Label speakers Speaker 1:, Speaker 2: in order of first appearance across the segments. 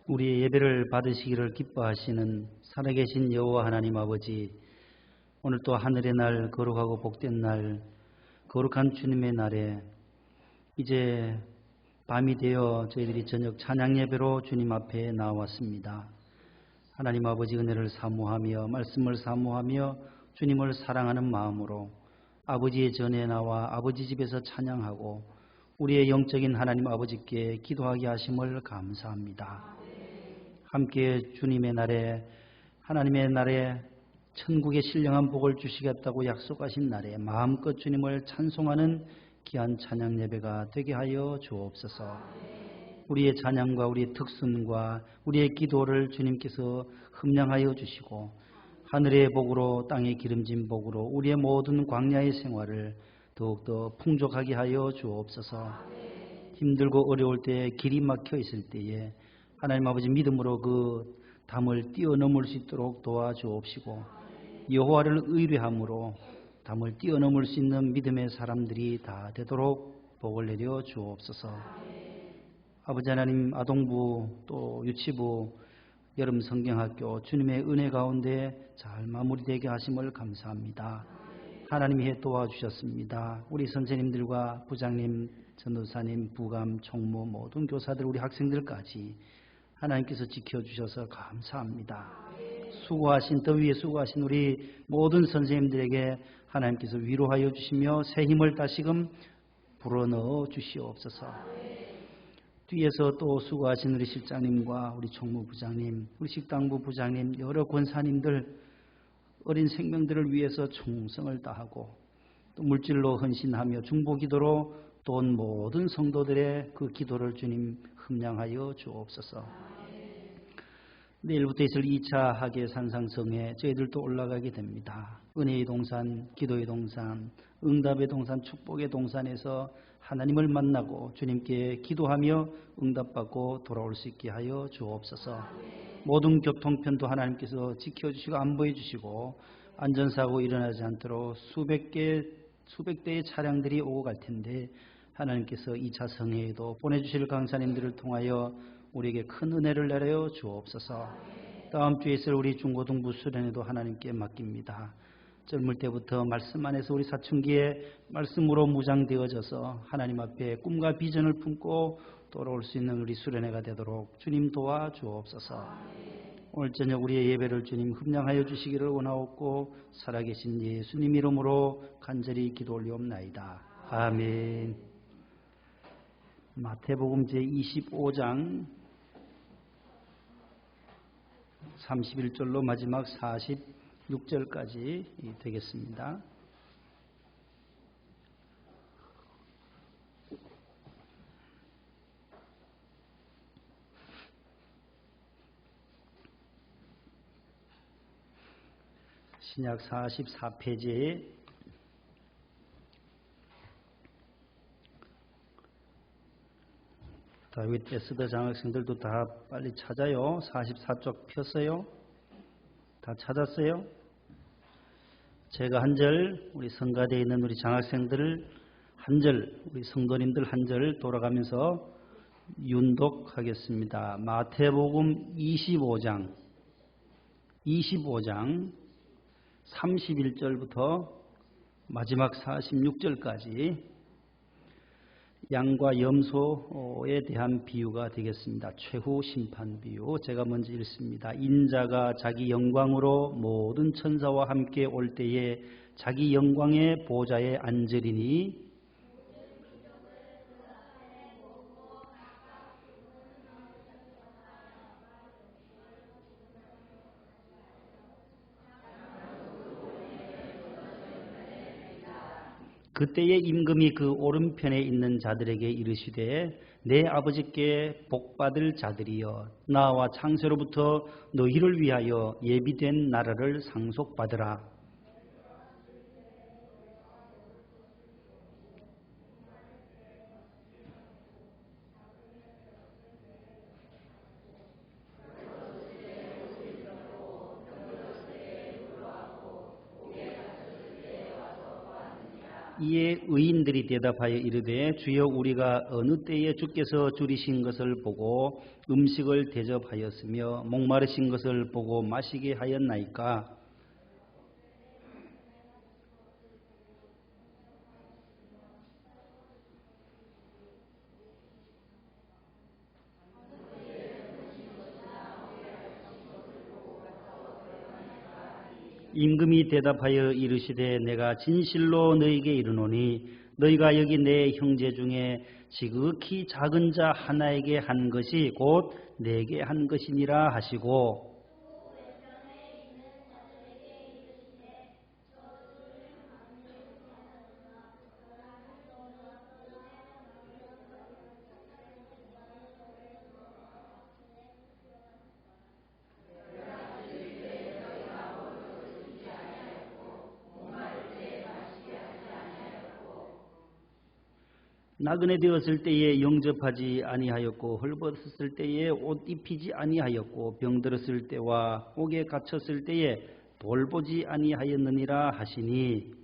Speaker 1: 우리의 예배를 받으시기를 기뻐하시는 살아계신 여호와 하나님 아버지, 오늘 또 하늘의 날, 거룩하고 복된 날, 거룩한 주님의 날에 이제 밤이 되어 저희들이 저녁 찬양 예배로 주님 앞에 나왔습니다. 하나님 아버지 은혜를 사모하며 말씀을 사모하며 주님을 사랑하는 마음으로 아버지의 전에 나와 아버지 집에서 찬양하고 우리의 영적인 하나님 아버지께 기도하게 하심을 감사합니다. 함께 주님의 날에, 하나님의 날에 천국의 신령한 복을 주시겠다고 약속하신 날에 마음껏 주님을 찬송하는 귀한 찬양 예배가 되게 하여 주옵소서. 우리의 찬양과 우리의 특순과 우리의 기도를 주님께서 흠량하여 주시고 하늘의 복으로 땅의 기름진 복으로 우리의 모든 광야의 생활을 더욱더 풍족하게 하여 주옵소서. 힘들고 어려울 때에 길이 막혀 있을 때에 하나님 아버지 믿음으로 그 담을 뛰어넘을 수 있도록 도와주옵시고 여호와를 의뢰함으로 담을 뛰어넘을 수 있는 믿음의 사람들이 다 되도록 복을 내려 주옵소서. 아버지 하나님, 아동부 또 유치부 여름 성경학교 주님의 은혜 가운데 잘 마무리되게 하심을 감사합니다. 하나님이 도와주셨습니다. 우리 선생님들과 부장님, 전도사님, 부감, 총무 모든 교사들, 우리 학생들까지 하나님께서 지켜주셔서 감사합니다. 수고하신, 더위에 수고하신 우리 모든 선생님들에게 하나님께서 위로하여 주시며 새 힘을 다시금 불어넣어 주시옵소서. 뒤에서 또 수고하신 우리 실장님과 우리 총무부장님, 우리 식당부 부장님, 여러 권사님들, 어린 생명들을 위해서 충성을 다하고 또 물질로 헌신하며 중보기도로 또 모든 성도들의 그 기도를 주님 흠량하여 주옵소서. 내일부터 있을 2차 학예 산상성에 저희들도 올라가게 됩니다. 은혜의 동산, 기도의 동산, 응답의 동산, 축복의 동산에서 하나님을 만나고 주님께 기도하며 응답받고 돌아올 수 있게 하여 주옵소서. 모든 교통편도 하나님께서 지켜주시고 안보해 주시고 안전사고 일어나지 않도록 수백 대의 차량들이 오고 갈 텐데 하나님께서 2차 성회에도 보내주실 강사님들을 통하여 우리에게 큰 은혜를 내려 주옵소서. 다음 주에 있을 우리 중고등부 수련회도 하나님께 맡깁니다. 젊을 때부터 말씀 안에서 우리 사춘기에 말씀으로 무장되어져서 하나님 앞에 꿈과 비전을 품고 돌아올 수 있는 우리 수련회가 되도록 주님 도와 주옵소서. 오늘 저녁 우리의 예배를 주님 흠량하여 주시기를 원하옵고 살아계신 예수님 이름으로 간절히 기도 올리옵나이다. 아멘. 마태복음 제25장 31절로 마지막 46절까지 되겠습니다. 신약 44페이지에 다윗 에스더 장학생들도 다 빨리 찾아요. 44쪽 폈어요? 다 찾았어요? 제가 한 절, 우리 성가대에 있는 우리 장학생들을 한 절, 우리 성도님들 한 절 돌아가면서 윤독하겠습니다. 마태복음 25장 31절부터 마지막 46절까지 양과 염소에 대한 비유가 되겠습니다. 최후 심판 비유. 제가 먼저 읽습니다. 인자가 자기 영광으로 모든 천사와 함께 올 때에 자기 영광의 보좌에 앉으리니 그때의 임금이 그 오른편에 있는 자들에게 이르시되 내 아버지께 복받을 자들이여 나와 창세로부터 너희를 위하여 예비된 나라를 상속받으라. 이에 의인들이 대답하여 이르되 주여 우리가 어느 때에 주께서 줄이신 것을 보고 음식을 대접하였으며 목마르신 것을 보고 마시게 하였나이까? 임금이 대답하여 이르시되 내가 진실로 너희에게 이르노니 너희가 여기 내 형제 중에 지극히 작은 자 하나에게 한 것이 곧 내게 한 것이니라 하시고, 나그네 되었을 때에 영접하지 아니하였고 헐벗었을 때에 옷 입히지 아니하였고 병들었을 때와 옥에 갇혔을 때에 돌보지 아니하였느니라 하시니,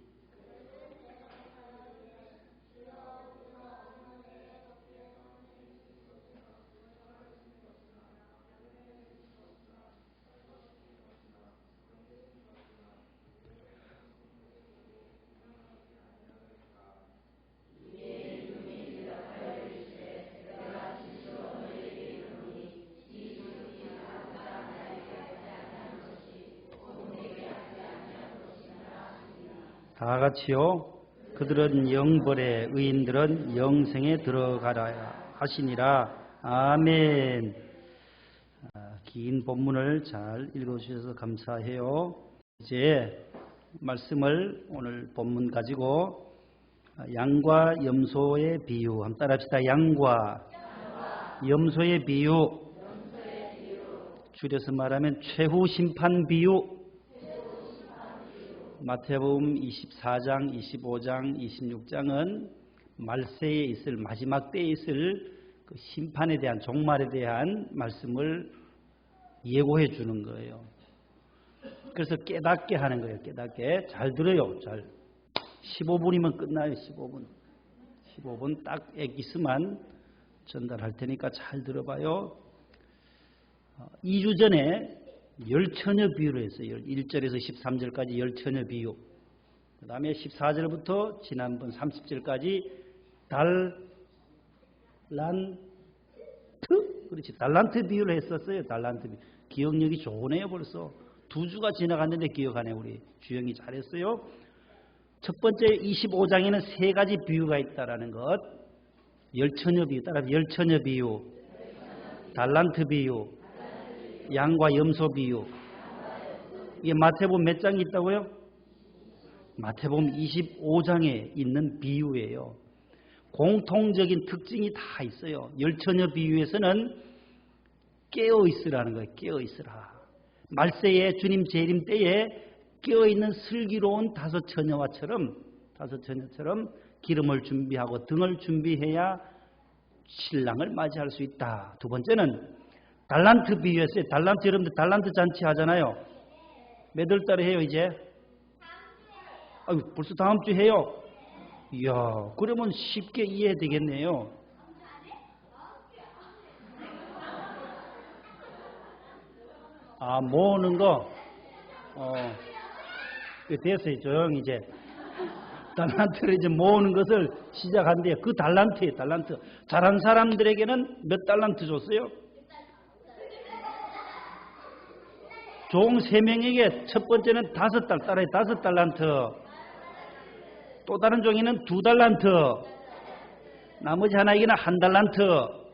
Speaker 1: 다 같이요. 그들은 영벌에 의인들은 영생에 들어가라 하시니라. 아멘. 긴 본문을 잘 읽어주셔서 감사해요. 이제 말씀을 오늘 본문 가지고 양과 염소의 비유 한번 따라합시다. 양과 염소의 비유, 줄여서 말하면 최후 심판 비유. 마태복음 24장, 25장, 26장은 말세에 있을 마지막 때에 있을 그 심판에 대한 종말에 대한 말씀을 예고해 주는 거예요. 그래서 깨닫게 하는 거예요. 깨닫게. 잘 들어요. 잘. 15분이면 끝나요. 15분 딱 엑기스만 전달할 테니까 잘 들어봐요. 2주 전에 열처녀 비유를 했어요. 1절에서 13절까지 열처녀 비유. 그 다음에 14절부터 지난번 30절까지 달란트? 그렇지. 달란트 비유를 했었어요. 달란트 비유. 기억력이 좋으네요. 벌써. 2주가 지나갔는데 기억하네. 우리 주영이 잘했어요. 첫 번째 25장에는 3가지 비유가 있다라는 것. 열처녀 비유. 따라서 열처녀 비유. 달란트 비유. 양과 염소 비유. 이게 마태복음 몇 장이 있다고요? 마태복음 25장에 있는 비유예요. 공통적인 특징이 다 있어요. 열처녀 비유에서는 깨어있으라는 거예요. 깨어있으라. 말세에 주님 재림 때에 깨어있는 슬기로운 다섯 처녀처럼 기름을 준비하고 등을 준비해야 신랑을 맞이할 수 있다. 두 번째는 달란트 비유였어요. 달란트, 여러분들 달란트 잔치 하잖아요. 몇 월 달에 해요, 이제? 벌써 다음 주 해요? 이야, 그러면 쉽게 이해되겠네요. 모으는 거? 됐어요. 조용히 이제. 달란트를 이제 모으는 것을 시작한대요. 그 달란트예요, 달란트. 잘한 사람들에게는 몇 달란트 줬어요? 종 3명에게 첫 번째는 5달, 따라해 5달란트. 또 다른 종에는 2달란트. 나머지 하나에게는 1달란트.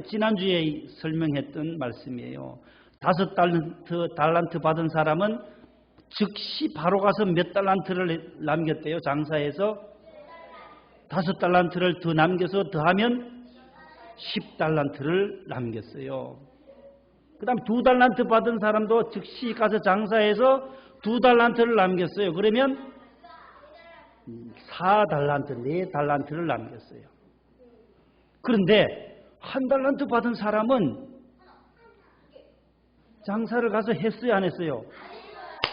Speaker 1: 지난주에 설명했던 말씀이에요. 5달란트 받은 사람은 즉시 바로 가서 몇 달란트를 남겼대요. 장사해서 5달란트를 더 남겨서 더하면 10달란트를 남겼어요. 그 다음 2달란트 받은 사람도 즉시 가서 장사해서 2달란트를 남겼어요. 그러면 4달란트, 4달란트를 남겼어요. 그런데 1달란트 받은 사람은 장사를 가서 했어요, 안 했어요?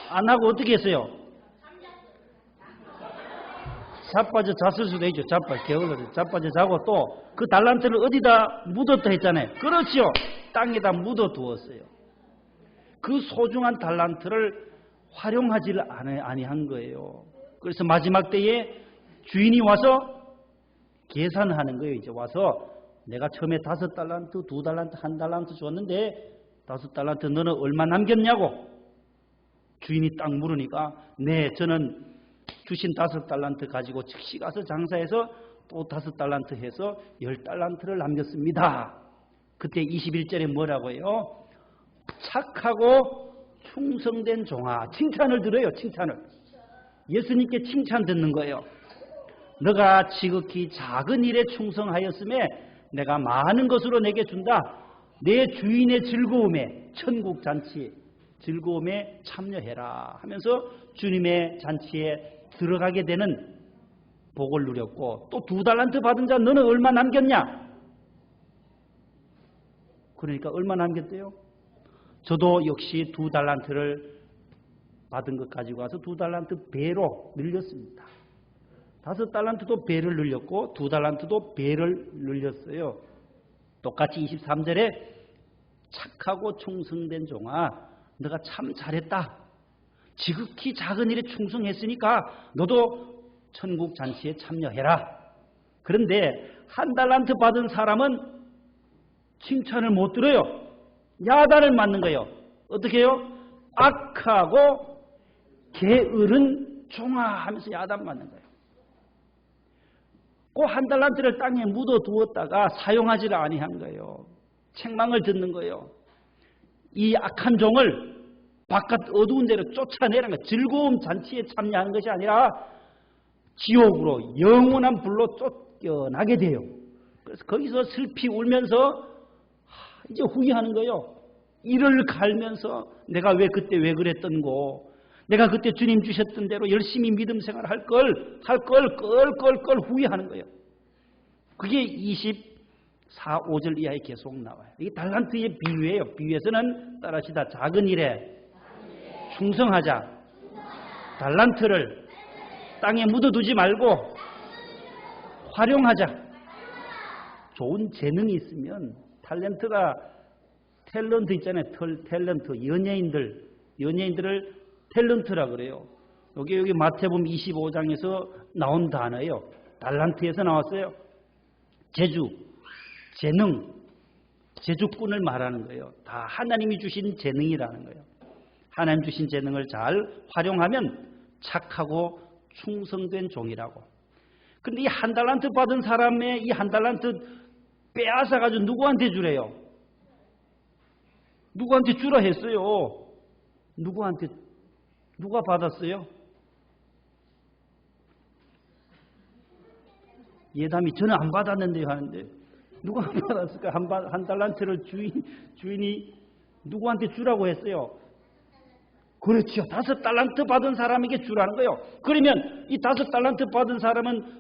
Speaker 1: 안 하고 어떻게 했어요? 자빠져 잤을 수도 있죠. 게을러 자빠져 자고 또 그 달란트를 어디다 묻었다 했잖아요. 그렇지요. 땅에다 묻어 두었어요. 그 소중한 달란트를 활용하지를 아니한 거예요. 그래서 마지막 때에 주인이 와서 계산하는 거예요. 이제 와서 내가 처음에 5달란트, 2달란트, 1달란트 줬는데 5달란트 너는 얼마 남겼냐고 주인이 딱 물으니까 네, 저는 주신 5달란트 가지고 즉시 가서 장사해서 또 5달란트 해서 10달란트를 남겼습니다. 그때 21절에 뭐라고요? 착하고 충성된 종아. 칭찬을 들어요. 칭찬을. 예수님께 칭찬 듣는 거예요. 너가 지극히 작은 일에 충성하였음에 내가 많은 것으로 내게 준다. 내 주인의 즐거움에 천국 잔치 즐거움에 참여해라 하면서 주님의 잔치에 들어가게 되는 복을 누렸고 또 2달란트 받은 자 너는 얼마 남겼냐? 그러니까 얼마 남겼대요? 저도 역시 2달란트를 받은 것 가지고 와서 2달란트 배로 늘렸습니다. 5달란트도 배를 늘렸고 2달란트도 배를 늘렸어요. 똑같이 23절에 착하고 충성된 종아 너가 참 잘했다. 지극히 작은 일에 충성했으니까 너도 천국 잔치에 참여해라. 그런데 1달란트 받은 사람은 칭찬을 못 들어요. 야단을 맞는 거예요. 어떻게 해요? 악하고 게으른 종아 하면서 야단 맞는 거예요. 그 1달란트를 땅에 묻어두었다가 사용하지를 아니한 거예요. 책망을 듣는 거예요. 이 악한 종을 바깥 어두운 데로 쫓아내라는 거예요. 즐거움 잔치에 참여하는 것이 아니라 지옥으로 영원한 불로 쫓겨나게 돼요. 그래서 거기서 슬피 울면서 이제 후회하는 거예요. 이를 갈면서 내가 왜 그때 왜 그랬던고, 내가 그때 주님 주셨던 대로 열심히 믿음 생활 할 걸 후회하는 거예요. 그게 24, 5절 이하에 계속 나와요. 이게 달란트의 비유예요. 비유에서는 따라시다 작은 일에 충성하자. 달란트를 땅에 묻어두지 말고 활용하자. 좋은 재능이 있으면 탤런트 있잖아요. 탤런트 연예인들을 탤런트라 그래요. 여기 마태복음 25장에서 나온 단어예요. 달란트에서 나왔어요. 재능, 재주꾼을 말하는 거예요. 다 하나님이 주신 재능이라는 거예요. 하나님 주신 재능을 잘 활용하면 착하고 충성된 종이라고. 근데 이 1달란트 받은 사람의 이 1달란트 빼앗아가지고 누구한테 주래요? 누구한테 주라 했어요? 누가 받았어요? 예담이 저는 안 받았는데요 하는데 누가 안 받았을까? 1달란트를 주인이 누구한테 주라고 했어요? 그렇죠. 5달란트 받은 사람에게 주라는 거예요. 그러면 이 5달란트 받은 사람은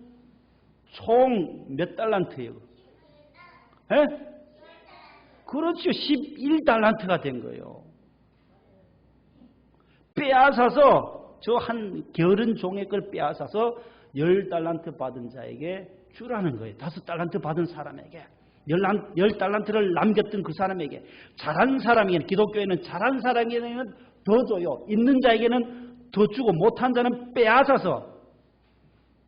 Speaker 1: 총 몇 달란트예요? 에? 그렇죠. 11달란트가 된 거예요. 빼앗아서 저 한 게으른 종의 걸 빼앗아서 10달란트 받은 자에게 주라는 거예요. 5달란트 받은 사람에게. 10달란트를 남겼던 그 사람에게. 잘한 사람에게는, 기독교에는 잘한 사람에게는 더 줘요. 있는 자에게는 더 주고 못한 자는 빼앗아서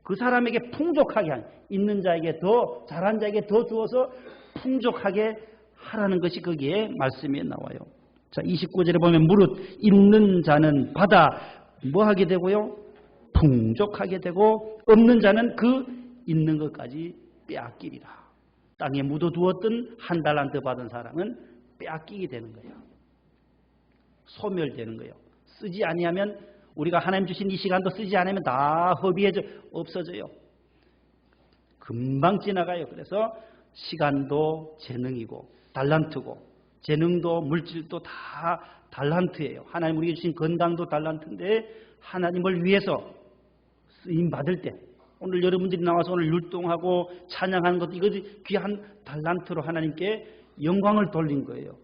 Speaker 1: 그 사람에게 풍족하게 하는, 있는 자에게 더, 잘한 자에게 더 주어서 풍족하게 하라는 것이 거기에 말씀에 나와요. 자, 29절에 보면 무릇 있는 자는 받아 뭐 하게 되고요? 풍족하게 되고 없는 자는 그 있는 것까지 빼앗기리라. 땅에 묻어두었던 1달란트 받은 사람은 빼앗기게 되는 거예요. 소멸되는 거예요. 쓰지 아니하면 우리가 하나님 주신 이 시간도 쓰지 않으면 다 허비해져 없어져요. 금방 지나가요. 그래서 시간도 재능이고 달란트고 재능도 물질도 다 달란트예요. 하나님 우리에게 주신 건강도 달란트인데 하나님을 위해서 쓰임 받을 때 오늘 여러분들이 나와서 오늘 율동하고 찬양하는 것도 이거 귀한 달란트로 하나님께 영광을 돌린 거예요.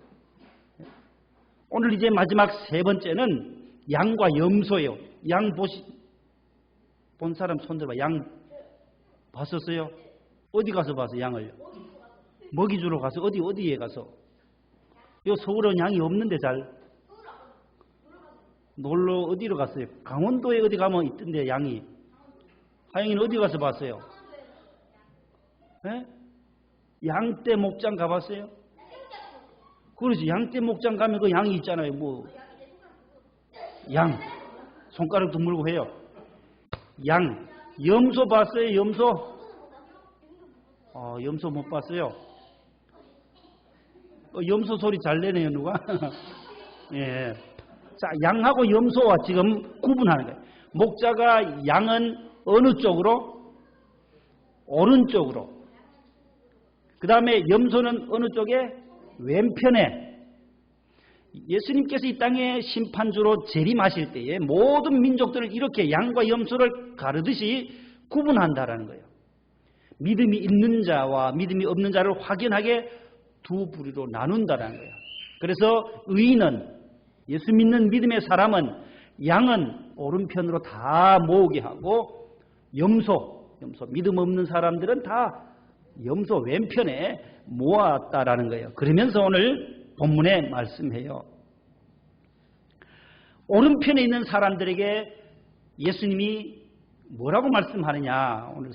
Speaker 1: 오늘 이제 마지막 3번째는 양과 염소예요. 양 본 사람 손 들어봐. 양 봤었어요? 어디 가서 봤어, 양을요? 먹이 주러 가서, 어디에 가서? 요 서울은 양이 없는데 잘. 놀러 어디로 갔어요? 강원도에 어디 가면 있던데, 양이. 하영이는 어디 가서 봤어요? 네? 양떼 목장 가봤어요? 그렇지. 양떼 목장 가면 그 양이 있잖아요. 뭐. 양. 손가락도 물고 해요. 양. 염소 봤어요? 염소? 염소 못 봤어요? 염소 소리 잘 내네요, 누가? 예. 자, 양하고 염소와 지금 구분하는 거예요. 목자가 양은 어느 쪽으로? 오른쪽으로. 그 다음에 염소는 어느 쪽에? 왼편에. 예수님께서 이 땅에 심판주로 재림하실 때에 모든 민족들을 이렇게 양과 염소를 가르듯이 구분한다라는 거예요. 믿음이 있는 자와 믿음이 없는 자를 확연하게 두 부류로 나눈다라는 거예요. 그래서 의인은, 예수 믿는 믿음의 사람은 양은 오른편으로 다 모으게 하고 염소 믿음 없는 사람들은 다 염소 왼편에 모았다라는 거예요. 그러면서 오늘 본문에 말씀해요. 오른편에 있는 사람들에게 예수님이 뭐라고 말씀하느냐. 오늘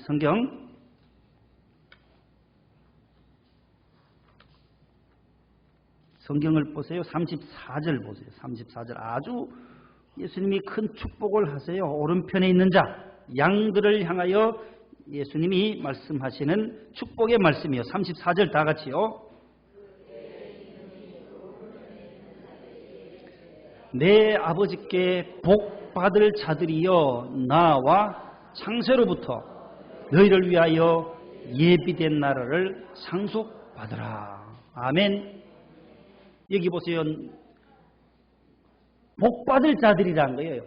Speaker 1: 성경을 보세요. 34절 보세요. 34절 아주 예수님이 큰 축복을 하세요. 오른편에 있는 자, 양들을 향하여 예수님이 말씀하시는 축복의 말씀이요. 34절 다 같이요. 내 아버지께 복 받을 자들이여 나와 창세로부터 너희를 위하여 예비된 나라를 상속받으라. 아멘. 여기 보세요. 복 받을 자들이라는 거예요.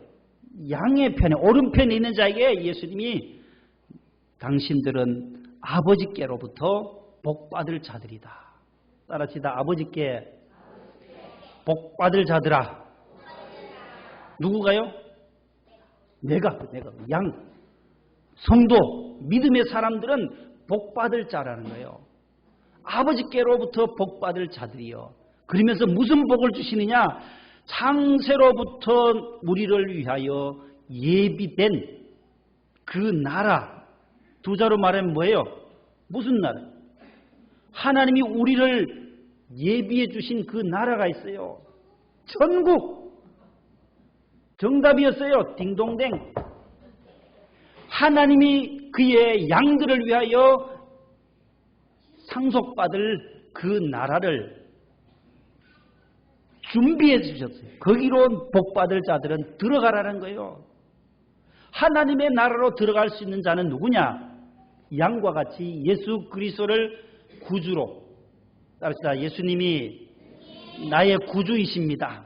Speaker 1: 양의 편에 오른편에 있는 자에게 예수님이 당신들은 아버지께로부터 복 받을 자들이다. 따라합시다. 아버지께 복 받을 자들아. 누구가요? 내가 양 성도 믿음의 사람들은 복 받을 자라는 거예요. 아버지께로부터 복 받을 자들이요. 그러면서 무슨 복을 주시느냐? 창세로부터 우리를 위하여 예비된 그 나라. 두 자로 말하면 뭐예요? 무슨 나라? 하나님이 우리를 예비해 주신 그 나라가 있어요. 천국. 정답이었어요. 딩동댕. 하나님이 그의 양들을 위하여 상속받을 그 나라를 준비해 주셨어요. 거기로 복받을 자들은 들어가라는 거예요. 하나님의 나라로 들어갈 수 있는 자는 누구냐? 양과 같이 예수 그리스도를 구주로. 따라합시다. 예수님이 나의 구주이십니다.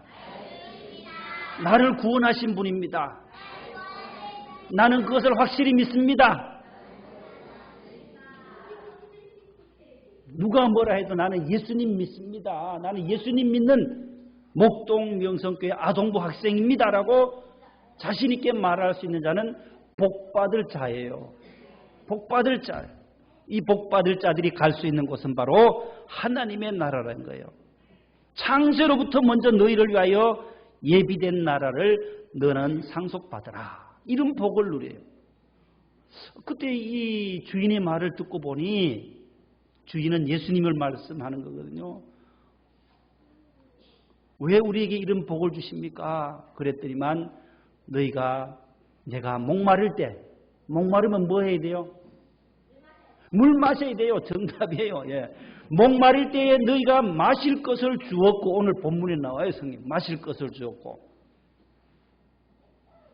Speaker 1: 나를 구원하신 분입니다. 나는 그것을 확실히 믿습니다. 누가 뭐라 해도 나는 예수님 믿습니다. 나는 예수님 믿는 목동 명성교회 아동부 학생입니다라고 자신 있게 말할 수 있는 자는 복받을 자예요. 복받을 자. 이 복받을 자들이 갈 수 있는 곳은 바로 하나님의 나라라는 거예요. 창세로부터 먼저 너희를 위하여 예비된 나라를 너는 상속받으라. 이런 복을 누려요. 그때 이 주인의 말을 듣고 보니 주인은 예수님을 말씀하는 거거든요. 왜 우리에게 이런 복을 주십니까? 그랬더니만 내가 목마를 때, 목마르면 뭐 해야 돼요? 물 마셔야 돼요. 정답이에요. 예. 목마를 때에 너희가 마실 것을 주었고, 오늘 본문에 나와요. 성경. 마실 것을 주었고.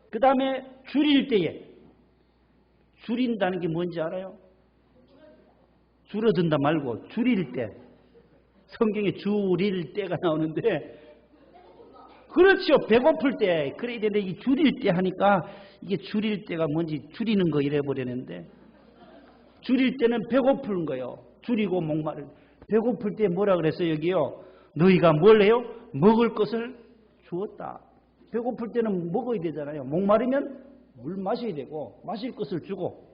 Speaker 1: 그 다음에 줄일 때에, 줄인다는 게 뭔지 알아요? 줄어든다 말고 줄일 때. 성경에 줄일 때가 나오는데, 그렇죠. 배고플 때. 그래야 되는데 이 줄일 때 하니까 이게 줄일 때가 뭔지 줄이는 거 이래 버렸는데, 줄일 때는 배고픈 거예요. 줄이고 목마를. 배고플 때 뭐라 그랬어요? 여기요. 너희가 뭘 해요? 먹을 것을 주었다. 배고플 때는 먹어야 되잖아요. 목마르면 물 마셔야 되고 마실 것을 주고.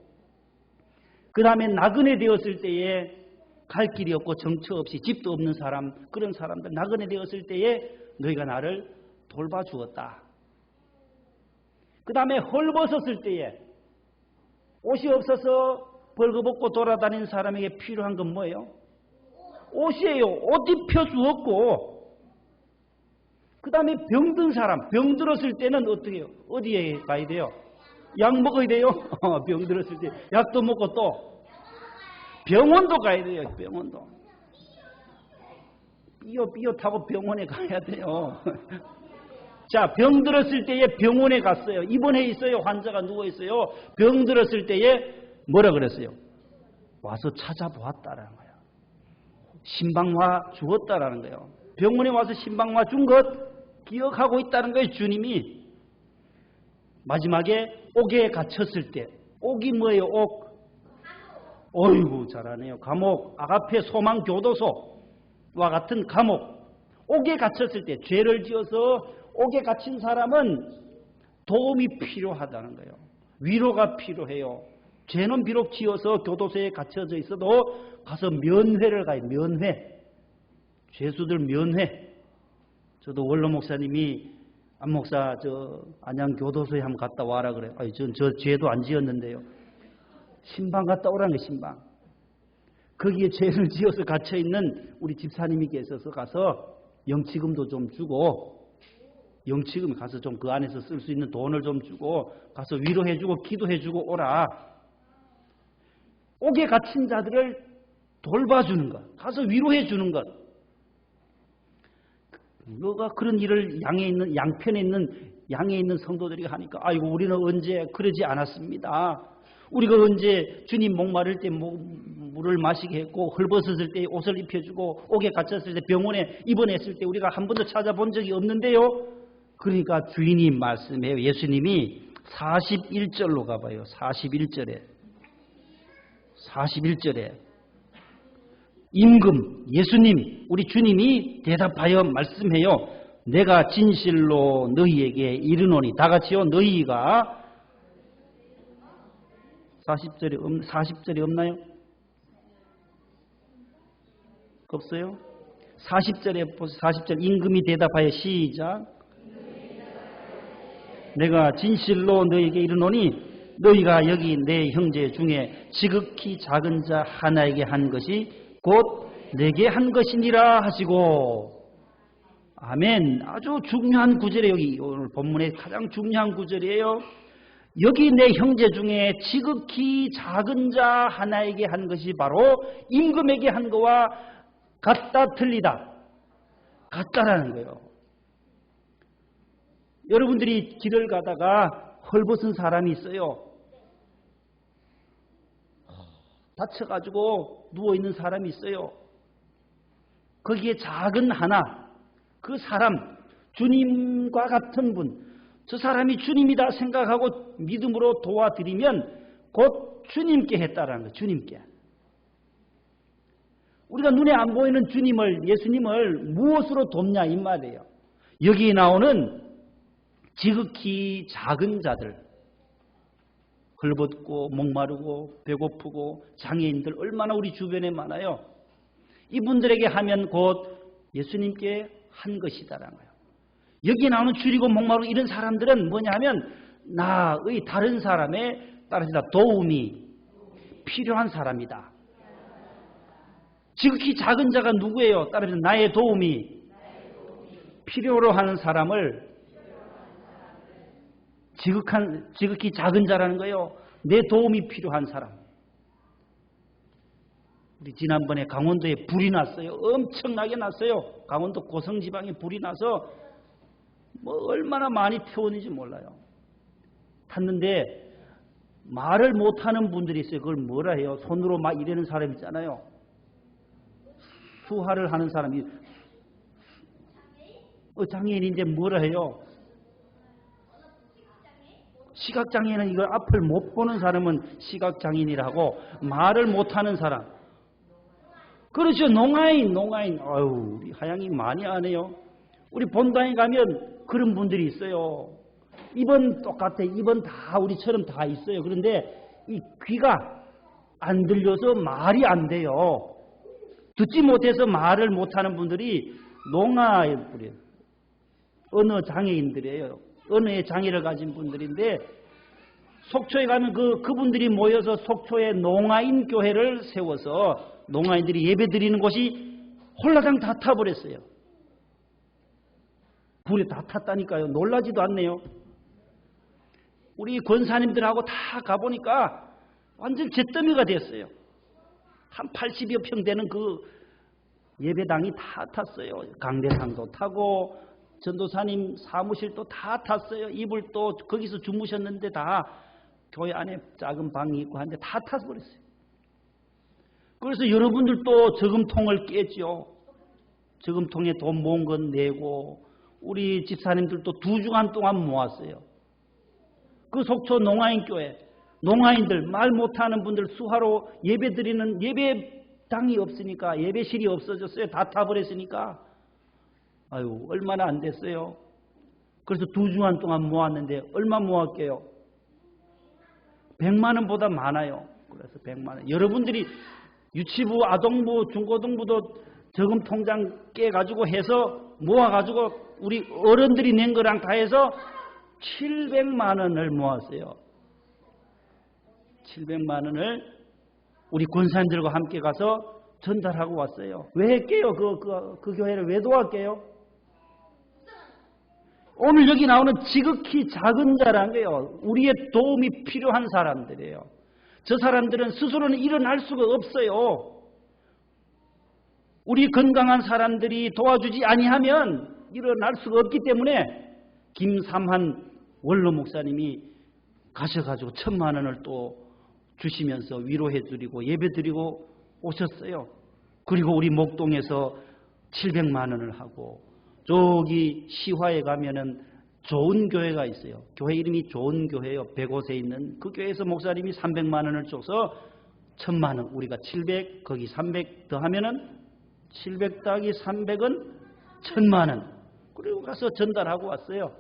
Speaker 1: 그 다음에 나그네 되었을 때에 갈 길이 없고 정처 없이 집도 없는 사람, 그런 사람들 나그네 되었을 때에 너희가 나를 돌봐주었다. 그 다음에 헐벗었을 때에 옷이 없어서 벌거벗고 돌아다니는 사람에게 필요한 건 뭐예요? 옷이에요. 옷 입혀주었고, 그 다음에 병든 사람, 병들었을 때는 어떻게 해요? 어디에 가야 돼요? 약 먹어야 돼요? 병들었을 때 약도 먹고 또 병원도 가야 돼요. 병원도. 삐어 타고 병원에 가야 돼요. 자, 병들었을 때에 병원에 갔어요. 입원해 있어요. 환자가 누워 있어요. 병들었을 때에 뭐라 그랬어요? 와서 찾아보았다라는 거예요. 신방화 주었다라는 거예요. 병원에 와서 신방화 준 것 기억하고 있다는 거예요. 주님이. 마지막에 옥에 갇혔을 때, 옥이 뭐예요? 옥. 어이구 잘하네요. 감옥, 아가페 소망 교도소와 같은 감옥. 옥에 갇혔을 때, 죄를 지어서 옥에 갇힌 사람은 도움이 필요하다는 거예요. 위로가 필요해요. 죄는 비록 지어서 교도소에 갇혀져 있어도 가서 면회를 가요. 면회. 죄수들 면회. 저도 원로 목사님이 안 목사 안양 교도소에 한번 갔다 와라 그래요. 전 저 죄도 안 지었는데요. 신방 갔다 오라는 거예요. 신방. 거기에 죄를 지어서 갇혀 있는 우리 집사님이 계셔서 가서 영치금도 좀 주고, 영치금 가서 좀 그 안에서 쓸 수 있는 돈을 좀 주고 가서 위로해주고 기도해주고 오라. 옥에 갇힌 자들을 돌봐주는 것, 가서 위로해주는 것. 너가 그런 일을 양편에 있는 성도들이 하니까, 아이고 우리는 언제 그러지 않았습니다. 우리가 언제 주님 목마를 때 물을 마시게 했고, 헐벗었을 때 옷을 입혀주고, 옥에 갇혔을 때 병원에 입원했을 때 우리가 한 번도 찾아본 적이 없는데요. 그러니까 주인이 말씀해요. 예수님이 41절로 가봐요. 41절에 임금, 예수님, 우리 주님이 대답하여 말씀해요. 내가 진실로 너희에게 이르노니. 다 같이요. 너희가 40절이 없나요? 없어요? 40절에 보세요. 40절 임금이 대답하여 시작. 내가 진실로 너희에게 이르노니 너희가 여기 내 형제 중에 지극히 작은 자 하나에게 한 것이 곧 내게 한 것이니라 하시고. 아멘. 아주 중요한 구절이에요. 여기 오늘 본문의 가장 중요한 구절이에요. 여기 내 형제 중에 지극히 작은 자 하나에게 한 것이 바로 임금에게 한 거와 같다 틀리다. 같다라는 거예요. 여러분들이 길을 가다가 헐벗은 사람이 있어요. 다쳐가지고 누워있는 사람이 있어요. 거기에 작은 하나, 그 사람, 주님과 같은 분, 저 사람이 주님이다 생각하고 믿음으로 도와드리면 곧 주님께 했다라는 거예요. 주님께. 우리가 눈에 안 보이는 주님을, 예수님을 무엇으로 돕냐 이 말이에요. 여기 나오는 지극히 작은 자들, 헐벗고 목마르고 배고프고 장애인들 얼마나 우리 주변에 많아요. 이분들에게 하면 곧 예수님께 한 것이다라는 거예요. 여기 나오는 줄이고 목마르고 이런 사람들은 뭐냐 하면 나의 다른 사람의 따라서 도움이 필요한 사람이다. 지극히 작은 자가 누구예요? 따라서 나의 도움이 필요로 하는 사람을 지극히 작은 자라는 거예요. 내 도움이 필요한 사람. 우리 지난번에 강원도에 불이 났어요. 엄청나게 났어요. 강원도 고성지방에 불이 나서 얼마나 많이 태웠는지 몰라요. 탔는데 말을 못하는 분들이 있어요. 그걸 뭐라 해요? 손으로 막 이러는 사람 있잖아요. 수화를 하는 사람이 장애인인데 뭐라 해요? 시각장애인은 이걸 앞을 못 보는 사람은 시각장애인이라고, 말을 못하는 사람. 그렇죠. 농아인. 아유, 우리 하양이 많이 안 해요. 우리 본당에 가면 그런 분들이 있어요. 입은 똑같아. 입은 다 우리처럼 다 있어요. 그런데 이 귀가 안 들려서 말이 안 돼요. 듣지 못해서 말을 못하는 분들이 농아예요. 언어 장애인들이에요. 언어의 장애를 가진 분들인데 속초에 가면 그분들이 모여서 속초에 농아인 교회를 세워서 농아인들이 예배 드리는 곳이 홀라당 다 타버렸어요. 불에 다 탔다니까요. 놀라지도 않네요. 우리 권사님들하고 다 가보니까 완전 잿더미가 됐어요. 한 80여 평 되는 그 예배당이 다 탔어요. 강대상도 타고 전도사님 사무실도 다 탔어요. 이불도 거기서 주무셨는데 다 교회 안에 작은 방이 있고 한데 다 타버렸어요. 그래서 여러분들도 저금통을 깼죠. 저금통에 돈 모은 건 내고 우리 집사님들도 2주간 동안 모았어요. 그 속초 농아인교회 농아인들 말 못하는 분들 수하로 예배드리는 예배당이 없으니까 예배실이 없어졌어요. 다 타버렸으니까 아유 얼마나 안 됐어요. 그래서 2주간 동안 모았는데 얼마 모았게요? 100만 원보다 많아요. 그래서 100만 원. 여러분들이 유치부, 아동부, 중고등부도 저금통장 깨가지고 해서 모아가지고 우리 어른들이 낸 거랑 다 해서 700만 원을 모았어요. 700만 원을 우리 권사님들과 함께 가서 전달하고 왔어요. 왜 했게요? 그 교회를 왜 도왔게요? 오늘 여기 나오는 지극히 작은 자란 게요. 우리의 도움이 필요한 사람들이에요. 저 사람들은 스스로는 일어날 수가 없어요. 우리 건강한 사람들이 도와주지 아니하면 일어날 수가 없기 때문에 김삼한 원로 목사님이 가셔가지고 1000만 원을 또 주시면서 위로해드리고 예배드리고 오셨어요. 그리고 우리 목동에서 700만 원을 하고 저기 시화에 가면은 좋은 교회가 있어요. 교회 이름이 좋은 교회예요. 105세에 있는 그 교회에서 목사님이 300만 원을 줘서 1000만 원 우리가 700 거기 300 더하면은 700 더하기 300은 1000만 원. 그리고 가서 전달하고 왔어요.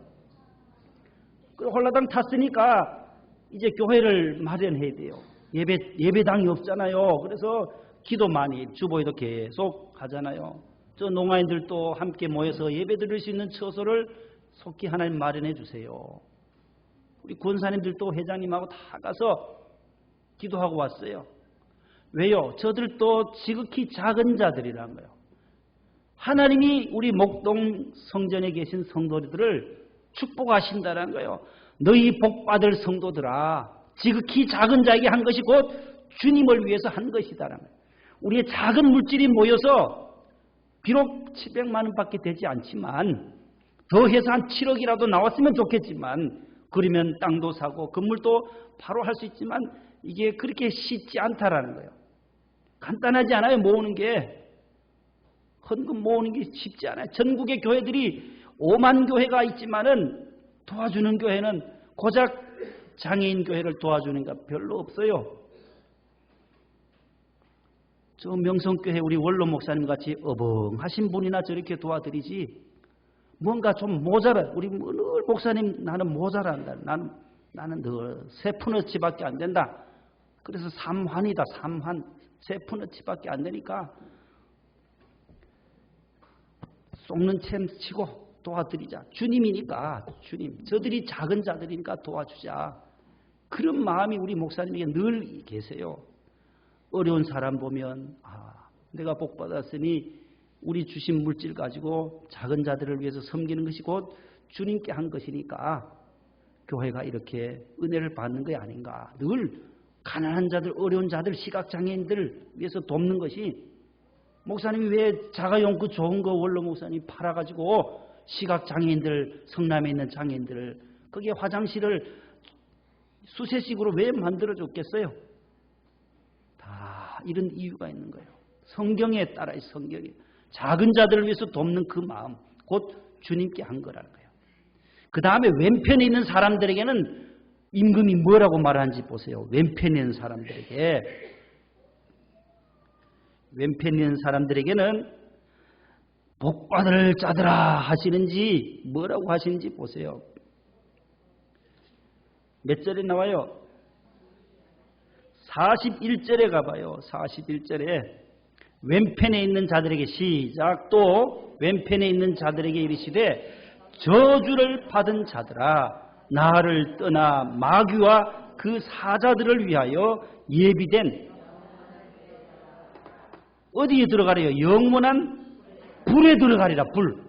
Speaker 1: 그리고 홀라당 탔으니까 이제 교회를 마련해야 돼요. 예배당이 없잖아요. 그래서 기도 많이 주보에도 계속 하잖아요. 저 농아인들도 함께 모여서 예배 드릴 수 있는 처소를 속히 하나님 마련해 주세요. 우리 권사님들도 회장님하고 다 가서 기도하고 왔어요. 왜요? 저들도 지극히 작은 자들이란 거예요. 하나님이 우리 목동 성전에 계신 성도들을 축복하신다는 거예요. 너희 복받을 성도들아 지극히 작은 자에게 한 것이 곧 주님을 위해서 한 것이다라는 거예요. 우리의 작은 물질이 모여서 비록 700만 원밖에 되지 않지만 더해서 한 7억이라도 나왔으면 좋겠지만 그러면 땅도 사고 건물도 바로 할 수 있지만 이게 그렇게 쉽지 않다라는 거예요. 간단하지 않아요. 모으는 게. 헌금 모으는 게 쉽지 않아요. 전국의 교회들이 5만 교회가 있지만은 도와주는 교회는 고작 장애인 교회를 도와주는 게 별로 없어요. 저 명성교회 우리 원로 목사님 같이 어벙하신 분이나 저렇게 도와드리지 뭔가 좀 모자라. 우리 늘 목사님 나는 모자란다. 나는 늘 세 푼어치밖에 안 된다. 그래서 삼환이다. 삼환. 세 푼어치밖에 안 되니까 속는 챔 치고 도와드리자. 주님이니까 주님. 저들이 작은 자들이니까 도와주자. 그런 마음이 우리 목사님에게 늘 계세요. 어려운 사람 보면 내가 복 받았으니 우리 주신 물질 가지고 작은 자들을 위해서 섬기는 것이 곧 주님께 한 것이니까 교회가 이렇게 은혜를 받는 게 아닌가. 늘 가난한 자들, 어려운 자들, 시각장애인들을 위해서 돕는 것이 목사님이 왜 자가용구 좋은 거 원로 목사님이 팔아가지고 시각장애인들, 성남에 있는 장애인들을 거기에 화장실을 수세식으로 왜 만들어줬겠어요? 다 이런 이유가 있는 거예요. 성경에 따라 성경이 작은 자들을 위해서 돕는 그 마음 곧 주님께 한 거라는 거예요. 그 다음에 왼편에 있는 사람들에게는 임금이 뭐라고 말하는지 보세요. 왼편에 있는 사람들에게 왼편에 있는 사람들에게는 복받을 자들아 하시는지 뭐라고 하시는지 보세요. 몇 절에 나와요? 41절에 가봐요. 41절에 왼편에 있는 자들에게 시작. 또 왼편에 있는 자들에게 이르시되 저주를 받은 자들아 나를 떠나 마귀와 그 사자들을 위하여 예비된 어디에 들어가래요? 영원한 불에 들어가리라. 불.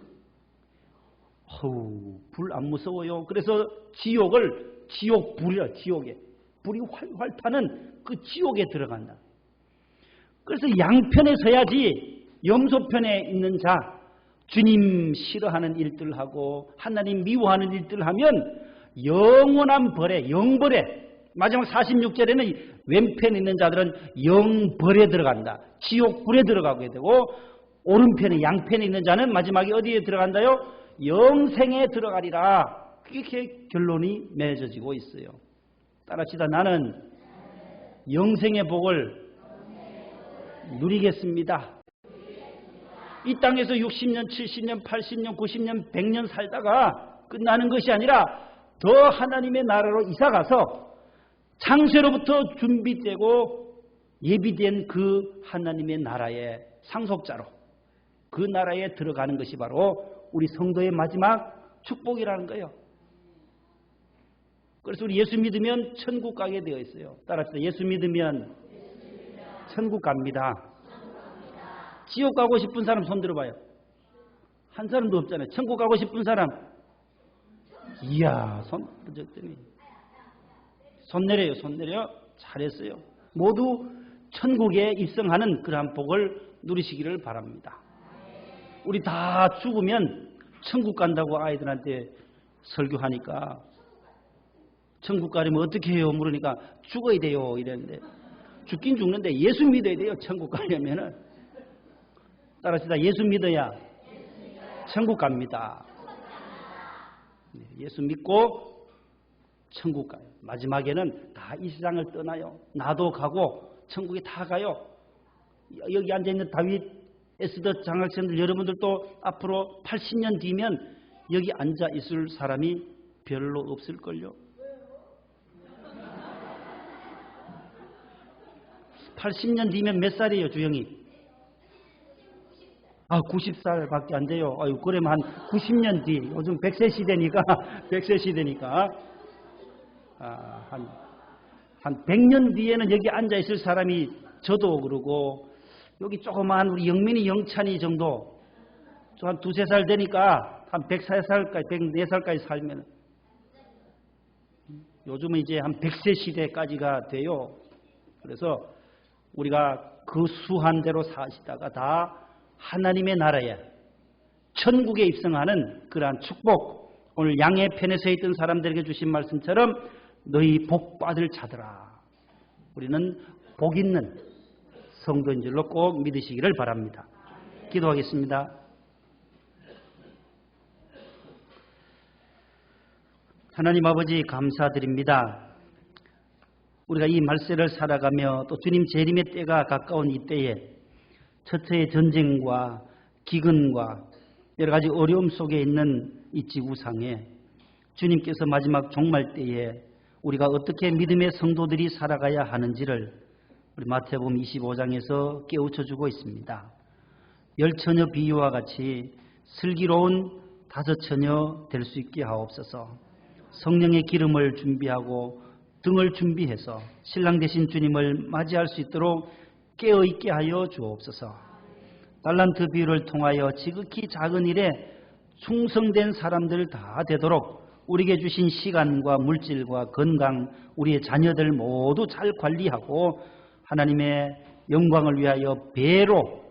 Speaker 1: 불 안 무서워요. 그래서 지옥 불이라. 지옥에 불이 활활 타는 그 지옥에 들어간다. 그래서 양편에 서야지. 염소편에 있는 자, 주님 싫어하는 일들 하고 하나님 미워하는 일들 하면 영원한 벌에, 영벌에, 마지막 46절에는 왼편에 있는 자들은 영벌에 들어간다. 지옥 불에 들어가게 되고, 오른편에 양편에 있는 자는 마지막에 어디에 들어간다요? 영생에 들어가리라. 그렇게 결론이 맺어지고 있어요. 따라합시다. 나는 영생의 복을 누리겠습니다. 이 땅에서 60년, 70년, 80년, 90년, 100년 살다가 끝나는 것이 아니라 더 하나님의 나라로 이사가서 창세로부터 준비되고 예비된 그 하나님의 나라의 상속자로 그 나라에 들어가는 것이 바로 우리 성도의 마지막 축복이라는 거예요. 그래서 우리 예수 믿으면 천국 가게 되어 있어요. 따라합시다. 예수 믿으면 천국 갑니다. 지옥 가고 싶은 사람 손 들어봐요. 한 사람도 없잖아요. 천국 가고 싶은 사람. 이야, 손 부졌더니. 손 내려요. 손 내려. 잘했어요. 모두 천국에 입성하는 그러한 복을 누리시기를 바랍니다. 우리 다 죽으면 천국 간다고 아이들한테 설교하니까 천국 가려면 어떻게 해요? 물으니까 죽어야 돼요. 이랬는데 죽긴 죽는데 예수 믿어야 돼요. 천국 가려면은. 따라합시다. 예수 믿어야 천국 갑니다. 예수 믿고 천국 가요. 마지막에는 다 이 세상을 떠나요. 나도 가고 천국에 다 가요. 여기 앉아있는 다윗, 에스더 장학생들 여러분들도 앞으로 80년 뒤면 여기 앉아있을 사람이 별로 없을걸요. 80년 뒤면 몇 살이에요, 주영이? 90살밖에 안 돼요. 그러면 한 90년 뒤, 요즘 100세 시대니까, 100세 시대니까, 한 100년 뒤에는 여기 앉아있을 사람이 저도 그러고, 여기 조그마한 우리 영민이 영찬이 정도, 한 2~3살 되니까, 한 104살까지, 104살까지 살면, 요즘은 이제 한 100세 시대까지가 돼요. 그래서 우리가 그 수한대로 사시다가 다 하나님의 나라에 천국에 입성하는 그러한 축복, 오늘 양의 편에 서 있던 사람들에게 주신 말씀처럼 너희 복 받을 자들아, 우리는 복 있는 성도인 줄로 꼭 믿으시기를 바랍니다. 기도하겠습니다. 하나님 아버지 감사드립니다. 우리가 이 말세를 살아가며 또 주님 재림의 때가 가까운 이때에 처처의 전쟁과 기근과 여러 가지 어려움 속에 있는 이 지구상에 주님께서 마지막 종말 때에 우리가 어떻게 믿음의 성도들이 살아가야 하는지를 우리 마태복음 25장에서 깨우쳐주고 있습니다. 10처녀 비유와 같이 슬기로운 5처녀 될 수 있게 하옵소서. 성령의 기름을 준비하고 등을 준비해서 신랑 되신 주님을 맞이할 수 있도록 깨어있게 하여 주옵소서. 달란트 비유를 통하여 지극히 작은 일에 충성된 사람들 다 되도록 우리에게 주신 시간과 물질과 건강, 우리의 자녀들 모두 잘 관리하고 하나님의 영광을 위하여 배로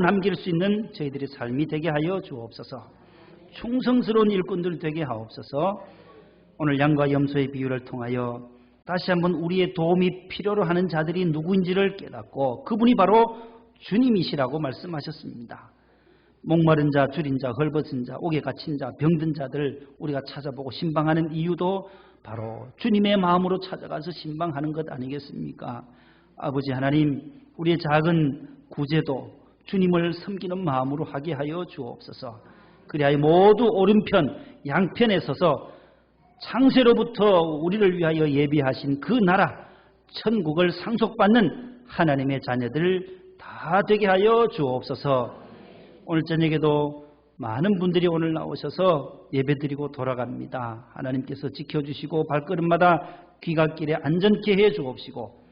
Speaker 1: 남길 수 있는 저희들의 삶이 되게 하여 주옵소서. 충성스러운 일꾼들 되게 하옵소서. 오늘 양과 염소의 비유를 통하여 다시 한번 우리의 도움이 필요로 하는 자들이 누구인지를 깨닫고 그분이 바로 주님이시라고 말씀하셨습니다. 목마른 자, 줄인 자, 헐벗은 자, 옥에 갇힌 자, 병든 자들 우리가 찾아보고 신방하는 이유도 바로 주님의 마음으로 찾아가서 신방하는 것 아니겠습니까? 아버지 하나님, 우리의 작은 구제도 주님을 섬기는 마음으로 하게 하여 주옵소서. 그리하여 모두 오른편, 양편에 서서 창세로부터 우리를 위하여 예비하신 그 나라, 천국을 상속받는 하나님의 자녀들 다 되게 하여 주옵소서. 오늘 저녁에도 많은 분들이 오늘 나오셔서 예배드리고 돌아갑니다. 하나님께서 지켜주시고 발걸음마다 귀갓길에 안전케 해 주옵시고,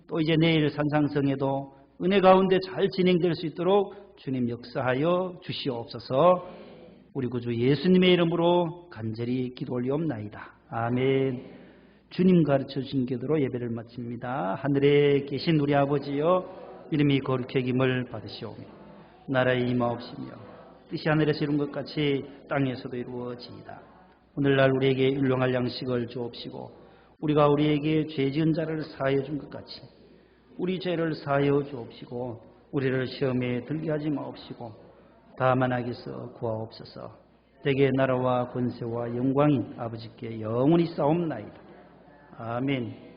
Speaker 1: 또 이제 내일 산상성에도 은혜 가운데 잘 진행될 수 있도록 주님 역사하여 주시옵소서. 우리 구주 예수님의 이름으로 간절히 기도 올리옵나이다. 아멘. 주님 가르쳐 주신 기도로 예배를 마칩니다. 하늘에 계신 우리 아버지여, 이름이 거룩히 여김을 받으시오며 나라의 임하옵시며 뜻이 하늘에서 이룬 것 같이 땅에서도 이루어지이다. 오늘날 우리에게 일용할 양식을 주옵시고, 우리가 우리에게 죄 지은 자를 사하여 준 것 같이 우리 죄를 사하여 주옵시고, 우리를 시험에 들게 하지 마옵시고 다만 악에서 구하옵소서. 대개 나라와 권세와 영광이 아버지께 영원히 싸움나이다. 아멘.